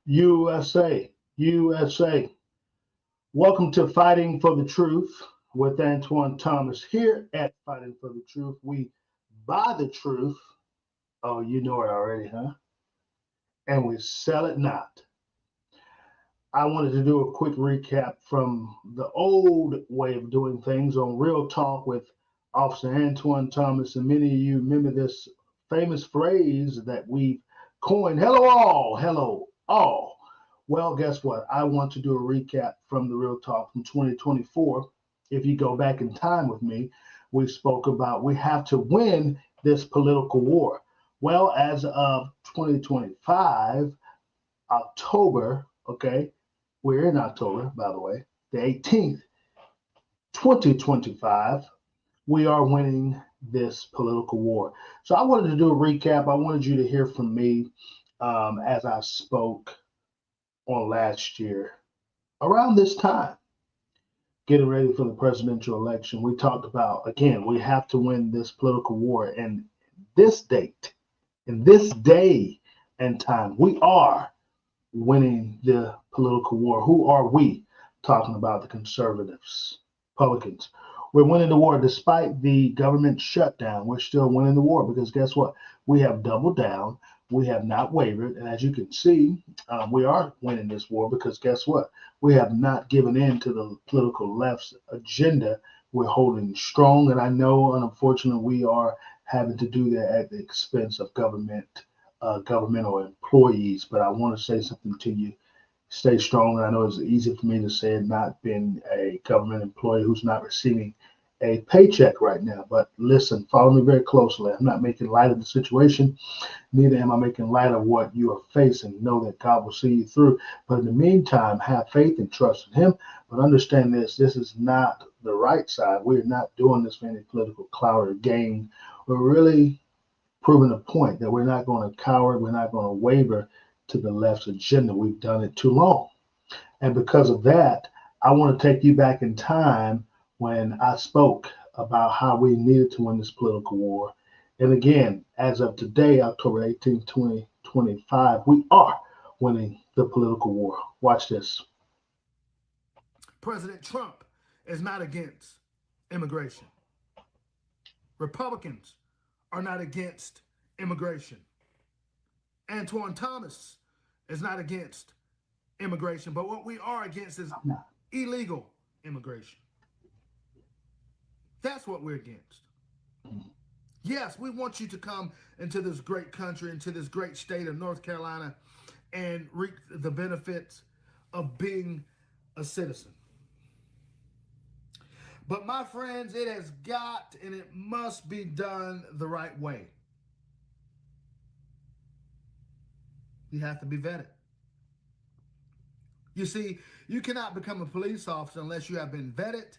USA, USA. Welcome to Fighting for the Truth with Antoine Thomas. Here at Fighting for the Truth, we buy the truth. Oh, you know it already, huh? And we sell it not. I wanted to do a quick recap from the old way of doing things on Real Talk with Officer Antoine Thomas. And many of you remember this famous phrase that we've coined, hello all, hello all. Well, guess what? I want to do a recap from the Real Talk from 2024. If you go back in time with me, we spoke about we have to win this political war. Well, as of 2025, October, okay, we're in October, by the way, the 18th, 2025, we are winning this political war. So I wanted to do a recap. I wanted you to hear from me as I spoke on last year around this time, getting ready for the presidential election. We talked about, again, we have to win this political war. And this date, in this day and time, we are winning the political war. Who are we? Talking about the conservatives, Republicans. We're winning the war despite the government shutdown. We're still winning the war because guess what? We have doubled down. We have not wavered. And as you can see, we are winning this war because guess what? We have not given in to the political left's agenda. We're holding strong. And I know, unfortunately, we are having to do that at the expense of governmental employees. But I want to say something to you. Stay strong. And I know it's easy for me to say it, not being a government employee who's not receiving a paycheck right now. But listen, follow me very closely. I'm not making light of the situation. Neither am I making light of what you are facing. Know that God will see you through. But in the meantime, have faith and trust in Him. But understand this is not the right side. We're not doing this for any political clout or gain. We're really proving a point that we're not going to cower, we're not going to waver to the left's agenda. We've done it too long. And because of that, I want to take you back in time when I spoke about how we needed to win this political war. And again, as of today, October 18th, 2025, we are winning the political war. Watch this. President Trump is not against immigration. Republicans are not against immigration. Antoine Thomas is not against immigration, but what we are against is illegal immigration. That's what we're against. Yes, we want you to come into this great country, into this great state of North Carolina, and reap the benefits of being a citizen. But my friends, it has got and it must be done the right way. You have to be vetted. You see, you cannot become a police officer unless you have been vetted.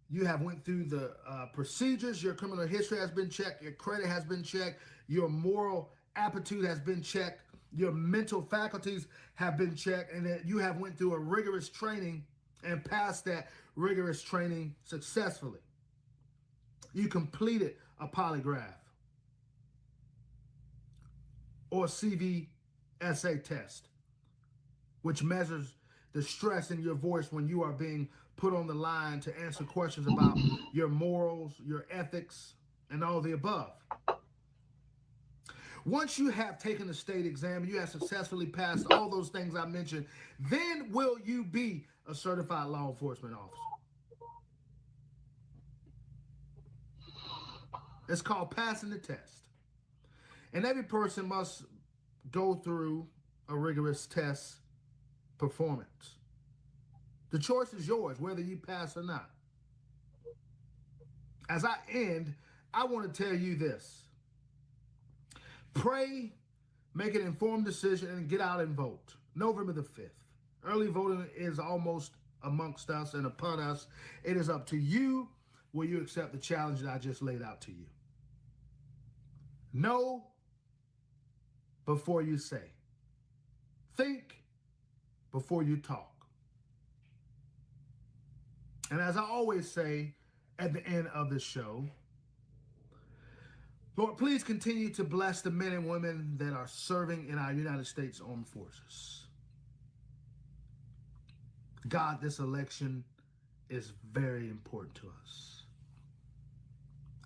You have went through the procedures. Your criminal history has been checked. Your credit has been checked. Your moral aptitude has been checked. Your mental faculties have been checked, and that you have went through a rigorous training and passed that rigorous training successfully. You completed a polygraph or CVSA test, which measures the stress in your voice when you are being put on the line to answer questions about your morals, your ethics, and all the above. Once you have taken the state exam and you have successfully passed all those things I mentioned, then will you be a certified law enforcement officer. It's called passing the test. And every person must go through a rigorous test performance. The choice is yours, whether you pass or not. As I end, I want to tell you this. Pray, make an informed decision, and get out and vote. November the 5th. Early voting is almost amongst us and upon us. It is up to you. Will you accept the challenge that I just laid out to you? Know before you say. Think before you talk. And as I always say at the end of the show, Lord, please continue to bless the men and women that are serving in our United States Armed Forces. God, this election is very important to us.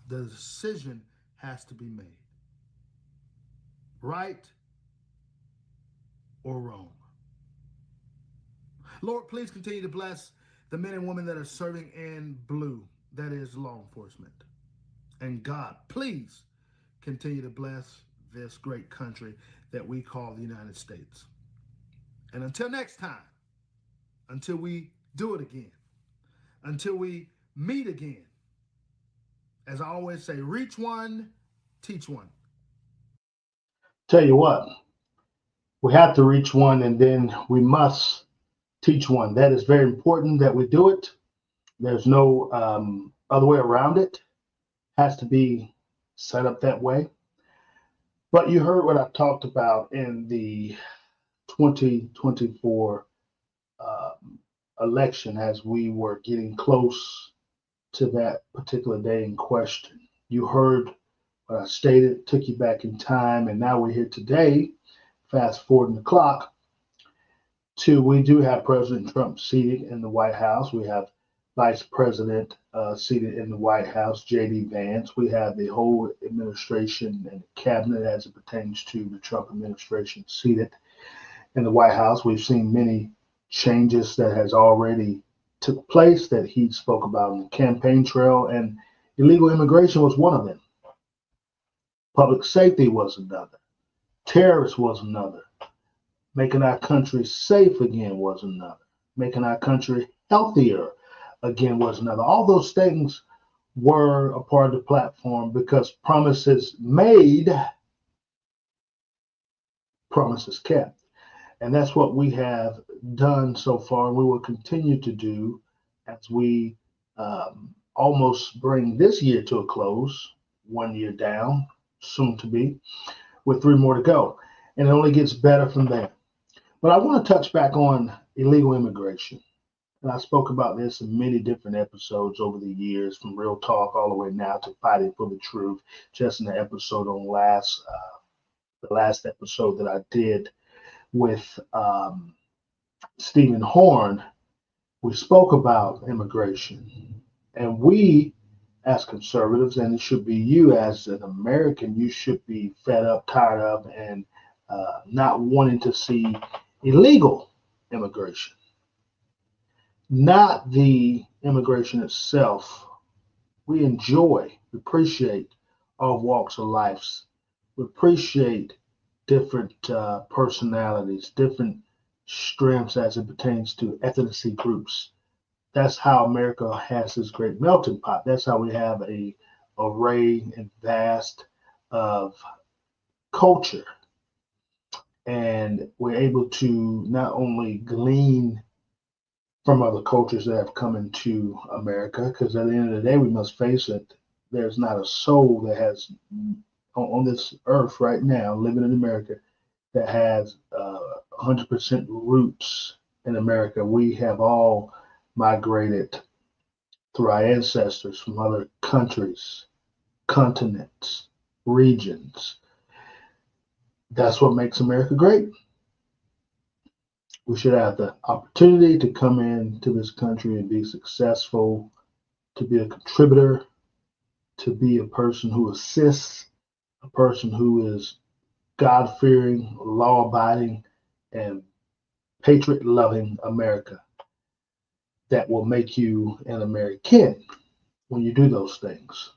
The decision has to be made, right or wrong. Lord, please continue to bless the men and women that are serving in blue, that is law enforcement. And God, please continue to bless this great country that we call the United States. And until next time, until we do it again, until we meet again, as I always say, reach one, teach one. Tell you what, we have to reach one and then we must teach one. That is very important that we do it. There's no other way around it. Has to be set up that way. But you heard what I talked about in the 2024 election as we were getting close to that particular day in question. You heard what I stated, took you back in time, and now we're here today, fast forwarding the clock, to we do have President Trump seated in the White House. We have Vice President seated in the White House, J.D. Vance. We have the whole administration and cabinet as it pertains to the Trump administration seated in the White House. We've seen many changes that has already took place that he spoke about on the campaign trail, and illegal immigration was one of them. Public safety was another. Terrorists was another. Making our country safe again was another. Making our country healthier again was another. All those things were a part of the platform because promises made, promises kept. And that's what we have done so far, and we will continue to do as we almost bring this year to a close, 1 year down, soon to be, with 3 more to go. And it only gets better from there. But I want to touch back on illegal immigration. And I spoke about this in many different episodes over the years, from Real Talk all the way now to Fighting for the Truth. Just in the episode on the last episode that I did with Stephen Horn, we spoke about immigration. And we, as conservatives, and it should be you as an American, you should be fed up, tired of, and not wanting to see illegal immigration. Not the immigration itself. We enjoy, we appreciate all walks of life. We appreciate different personalities, different strengths as it pertains to ethnicity groups. That's how America has this great melting pot. That's how we have a array and vast of culture. And we're able to not only glean from other cultures that have come into America, because at the end of the day, we must face it, there's not a soul that has on this earth right now, living in America, that has 100% roots in America. We have all migrated through our ancestors from other countries, continents, regions. That's what makes America great. We should have the opportunity to come into this country and be successful, to be a contributor, to be a person who assists, a person who is God-fearing, law-abiding, and patriot-loving America. That will make you an American when you do those things.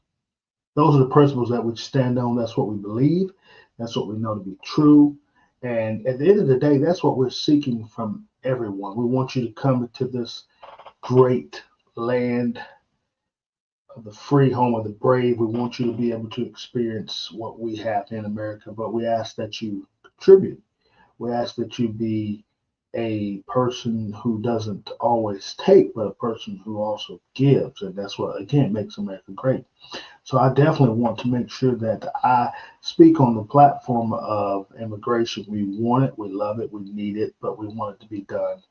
Those are the principles that we stand on. That's what we believe. That's what we know to be true. And at the end of the day, that's what we're seeking from everyone. We want you to come into this great land of the free, home of the brave. We want you to be able to experience what we have in America, but we ask that you contribute. We ask that you be a person who doesn't always take, but a person who also gives. And that's what, again, makes America great. So I definitely want to make sure that I speak on the platform of immigration. We want it, we love it, we need it, but we want it to be done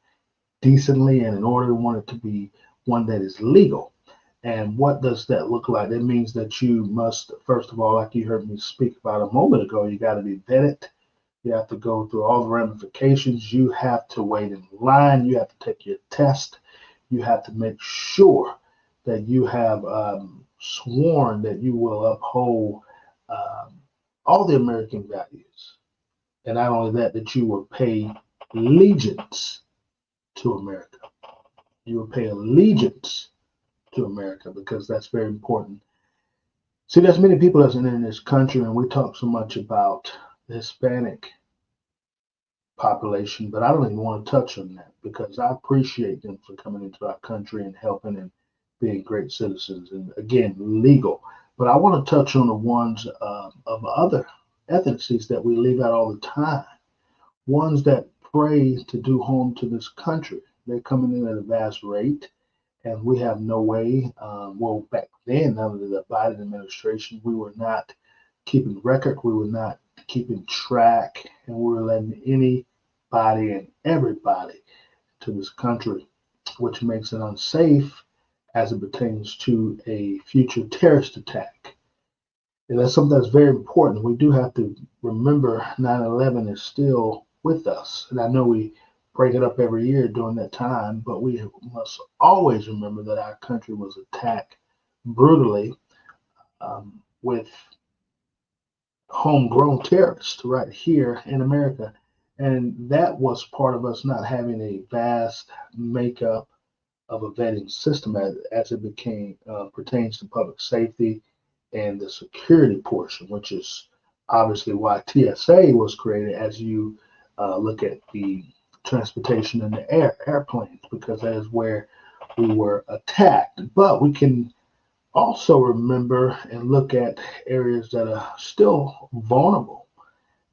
decently, and in order, we want it to be one that is legal. And what does that look like? That means that you must, first of all, like you heard me speak about a moment ago, you got to be vetted. You have to go through all the ramifications. You have to wait in line. You have to take your test. You have to make sure that you have sworn that you will uphold um, all the American values. And not only that, that you will pay allegiance to America. You will pay allegiance to America because that's very important. See, there's many people that's in this country, and we talk so much about the Hispanic population, but I don't even want to touch on that because I appreciate them for coming into our country and helping and being great citizens and again legal. But I want to touch on the ones of other ethnicities that we leave out all the time, ones that pray to do harm to this country. They're coming in at a vast rate, and we have no way. Well, back then, under the Biden administration, we were not keeping record, we were not keeping track, and we were letting anybody and everybody to this country, which makes it unsafe as it pertains to a future terrorist attack. And that's something that's very important. We do have to remember 9/11 is still with us. And I know we break it up every year during that time, but we must always remember that our country was attacked brutally with homegrown terrorists right here in America. And that was part of us not having a vast makeup of a vetting system as it became pertains to public safety and the security portion, which is obviously why TSA was created as you look at the transportation in the airplanes, because that is where we were attacked. But we can also remember and look at areas that are still vulnerable,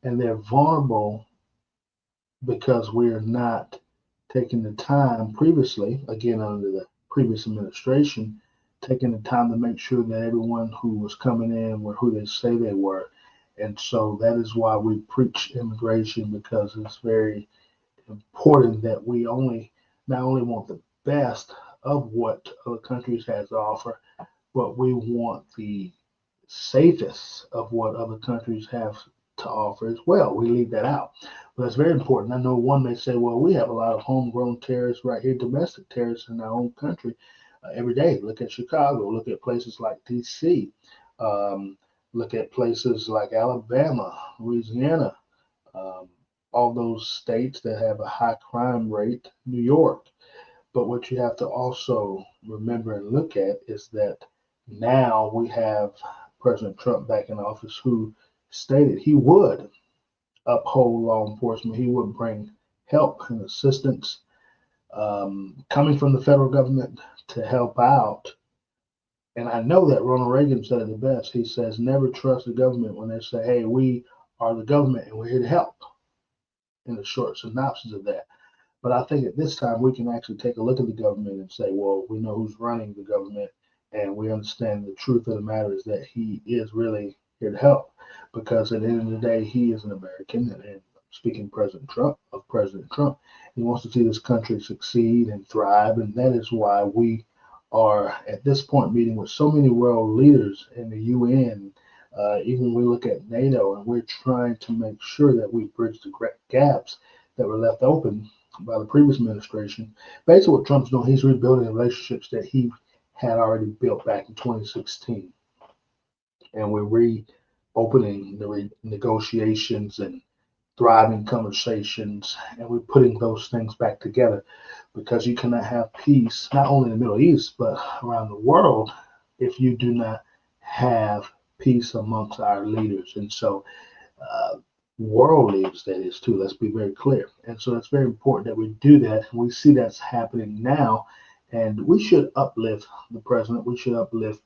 and they're vulnerable because we're not taking the time previously, again under the previous administration, taking the time to make sure that everyone who was coming in were who they say they were. And so that is why we preach immigration, because it's very important that we only not only want the best of what other countries has to offer, but we want the safest of what other countries have to offer as well. We leave that out. But that's very important. I know one may say, well, we have a lot of homegrown terrorists right here, domestic terrorists in our own country every day. Look at Chicago, look at places like DC, um, look at places like Alabama, Louisiana, um, all those states that have a high crime rate, New York. But what you have to also remember and look at is that now we have President Trump back in office who stated he would uphold law enforcement. He would bring help and assistance coming from the federal government to help out. And I know that Ronald Reagan said it the best. He says, never trust the government when they say, hey, we are the government and we're here to help, in the short synopsis of that. But I think at this time we can actually take a look at the government and say, well, we know who's running the government, and we understand the truth of the matter is that he is really here to help. Because at the end of the day, he is an American, and speaking President Trump, he wants to see this country succeed and thrive, and that is why we are at this point meeting with so many world leaders in the UN. Even when we look at NATO, and we're trying to make sure that we bridge the gaps that were left open by the previous administration. Basically, what Trump's doing, he's rebuilding the relationships that he had already built back in 2016. And we're reopening the negotiations and thriving conversations, and we're putting those things back together, because you cannot have peace, not only in the Middle East, but around the world, if you do not have peace amongst our leaders. And so uh, world leaders, that is, too. Let's be very clear. And so it's very important that we do that. And we see that's happening now. And we should uplift the president. We should uplift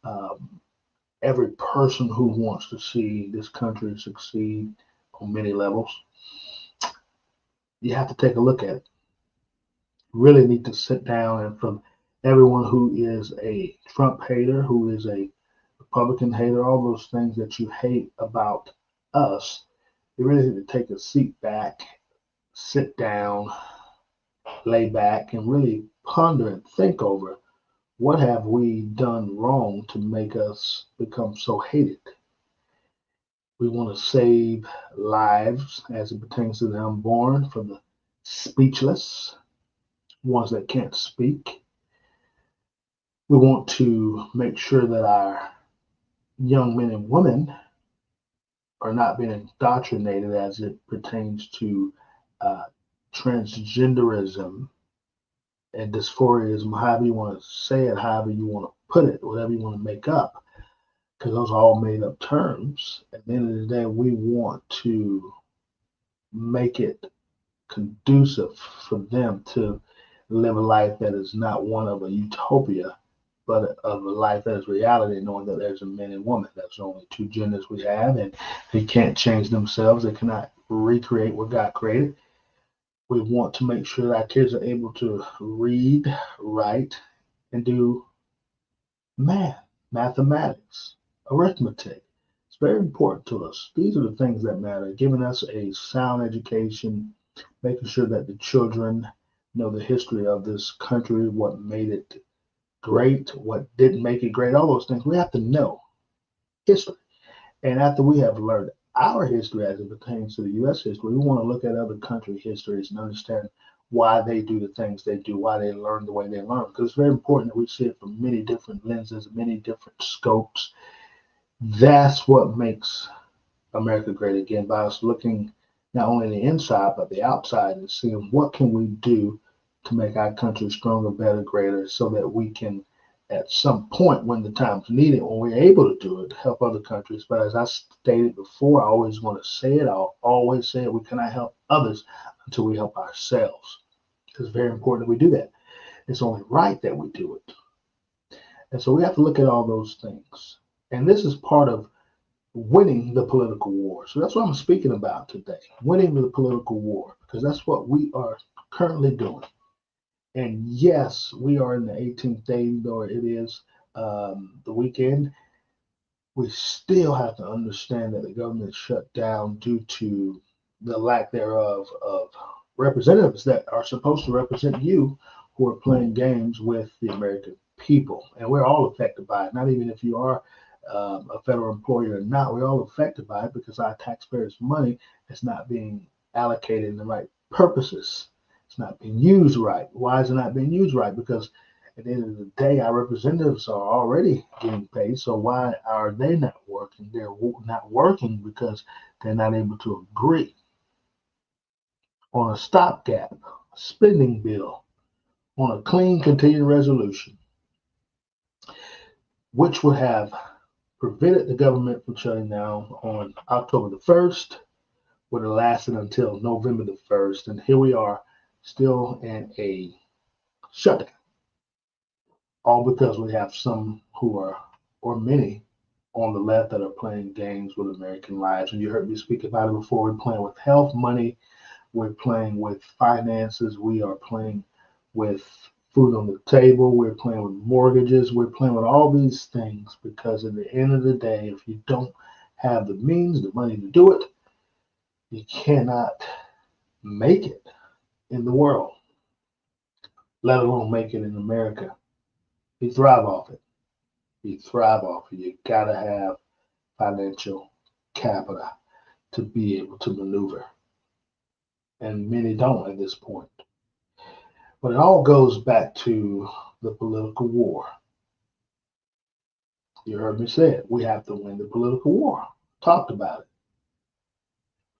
um, every person who wants to see this country succeed on many levels. You have to take a look at it. Really need to sit down, and from everyone who is a Trump hater, who is a Republican hater, all those things that you hate about us, you really need to take a seat back, sit down, lay back, and really ponder and think over what have we done wrong to make us become so hated. We want to save lives as it pertains to the unborn, for the speechless, ones that can't speak. We want to make sure that our young men and women are not being indoctrinated as it pertains to uh, transgenderism and dysphorism, however you want to say it, however you want to put it, whatever you want to make up, because those are all made up terms. At the end of the day, we want to make it conducive for them to live a life that is not one of a utopia, but of a life that is reality, knowing that there's a man and woman. That's the only two genders we have, and they can't change themselves. They cannot recreate what God created. We want to make sure that our kids are able to read, write, and do math, mathematics, arithmetic. It's very important to us. These are the things that matter, giving us a sound education, making sure that the children know the history of this country, what made it great, what didn't make it great, all those things. We have to know history. And after we have learned our history as it pertains to the U.S. history, we want to look at other country histories and understand why they do the things they do, why they learn the way they learn. Because it's very important that we see it from many different lenses, many different scopes. That's what makes America great again, by us looking not only the inside but the outside and seeing what can we do to make our country stronger, better, greater, so that we can, at some point when the time's needed, when we're able to do it, help other countries. But as I stated before, I always want to say it. I'll always say it. We cannot help others until we help ourselves. It's very important that we do that. It's only right that we do it. And so we have to look at all those things. And this is part of winning the political war. So that's what I'm speaking about today, winning the political war, because that's what we are currently doing. And yes, we are in the 18th day, or it is the weekend. We still have to understand that the government shut down due to the lack thereof of representatives that are supposed to represent you, who are playing games with the American people. And we're all affected by it. Not even if you are a federal employee or not, we're all affected by it because our taxpayers' money is not being allocated in the right purposes. It's not being used right. Why is it not being used right? Because at the end of the day, our representatives are already getting paid. So why are they not working? They're not working because they're not able to agree on a stopgap, a spending bill, on a clean continuing resolution, which would have prevented the government from shutting down on October the 1st, would have lasted until November the 1st. And here we are still in a shutdown, all because we have some who are, or many, on the left that are playing games with American lives. And you heard me speak about it before. We're playing with health, money, we're playing with finances, we are playing with food on the table, we're playing with mortgages, we're playing with all these things because at the end of the day, if you don't have the means, the money to do it, you cannot make it in the world, let alone make it in America. You thrive off it. You thrive off it. You gotta have financial capital to be able to maneuver. And many don't at this point. But it all goes back to the political war. You heard me say it. We have to win the political war. Talked about it.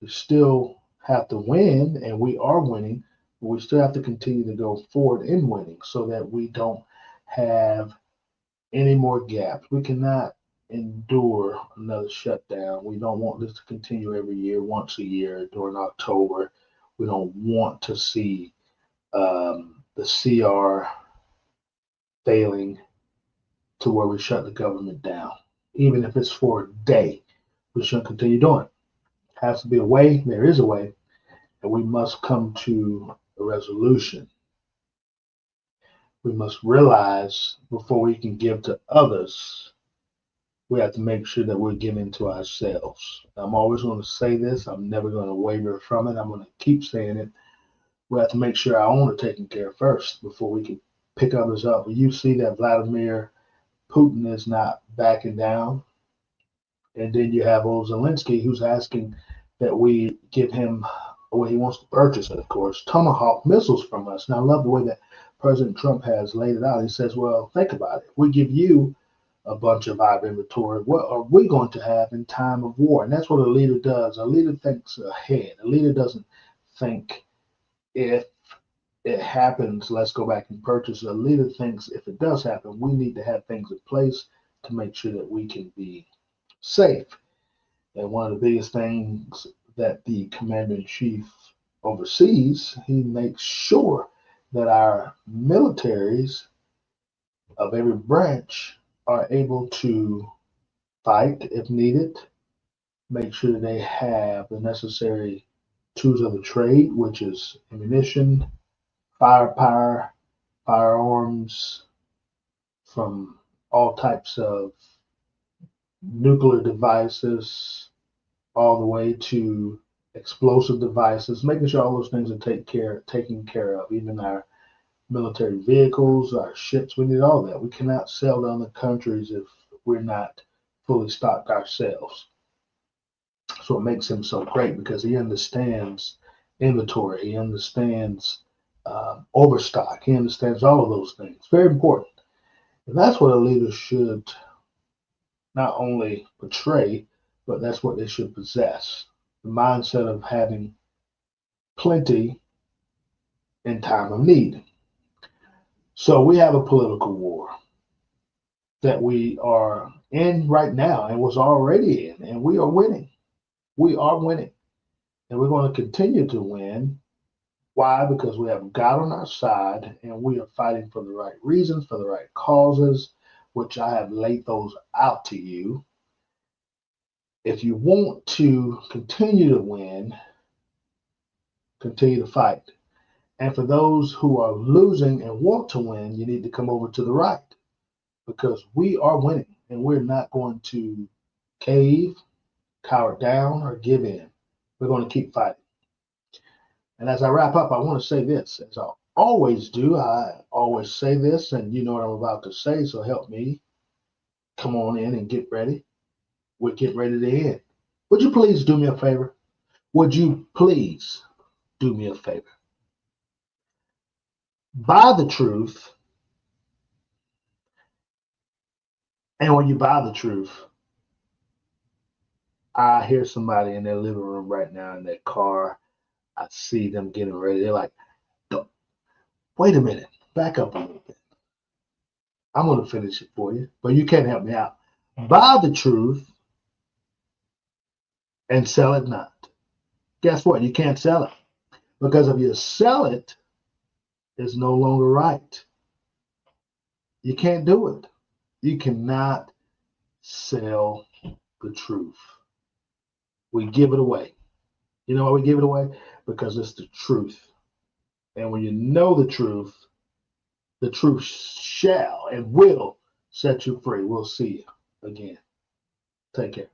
We still have to win, and we are winning, but we still have to continue to go forward in winning so that we don't have any more gaps. We cannot endure another shutdown. We don't want this to continue every year, once a year during October. We don't want to see the CR failing to where we shut the government down. Even if it's for a day, we shouldn't continue doing it. Has to be a way, there is a way, and we must come to a resolution. We must realize before we can give to others, we have to make sure that we're giving to ourselves. I'm always going to say this, I'm never going to waver from it, I'm going to keep saying it. We have to make sure our own are taken care of first before we can pick others up. You see that Vladimir Putin is not backing down. And then you have old Zelensky who's asking that we give him what he wants to purchase, of course, Tomahawk missiles from us. Now, I love the way that President Trump has laid it out. He says, well, think about it. If we give you a bunch of our inventory, what are we going to have in time of war? And that's what a leader does. A leader thinks ahead. A leader doesn't think if it happens, let's go back and purchase. A leader thinks if it does happen, we need to have things in place to make sure that we can be safe. And one of the biggest things that the commander in chief oversees, he makes sure that our militaries of every branch are able to fight if needed, make sure they have the necessary tools of the trade, which is ammunition, firepower, firearms from all types of nuclear devices, all the way to explosive devices, making sure all those things are taken care of. Even our military vehicles, our ships, we need all that. We cannot sell to other countries if we're not fully stocked ourselves. So it makes him so great because he understands inventory, he understands overstock, he understands all of those things. Very important. And that's what a leader should not only portray, but that's what they should possess. The mindset of having plenty in time of need. So we have a political war that we are in right now and was already in, and we are winning. We are winning. And we're going to continue to win. Why? Because we have God on our side and we are fighting for the right reasons, for the right causes, which I have laid those out to you. If you want to continue to win, continue to fight. And for those who are losing and want to win, you need to come over to the right because we are winning and we're not going to cave, cower down, or give in. We're going to keep fighting. And as I wrap up, I want to say this, as I always do. I always say this, and you know what I'm about to say, so help me. Come on in and get ready. We're getting ready to end. Would you please do me a favor? Would you please do me a favor? Buy the truth. And when you buy the truth, I hear somebody in their living room right now in their car. I see them getting ready. They're like, wait a minute, back up a little bit. I'm going to finish it for you, but you can't help me out. Buy the truth and sell it not. Guess what? You can't sell it because if you sell it, it's no longer right. You can't do it. You cannot sell the truth. We give it away. You know why we give it away? Because it's the truth. And when you know the truth shall and will set you free. We'll see you again. Take care.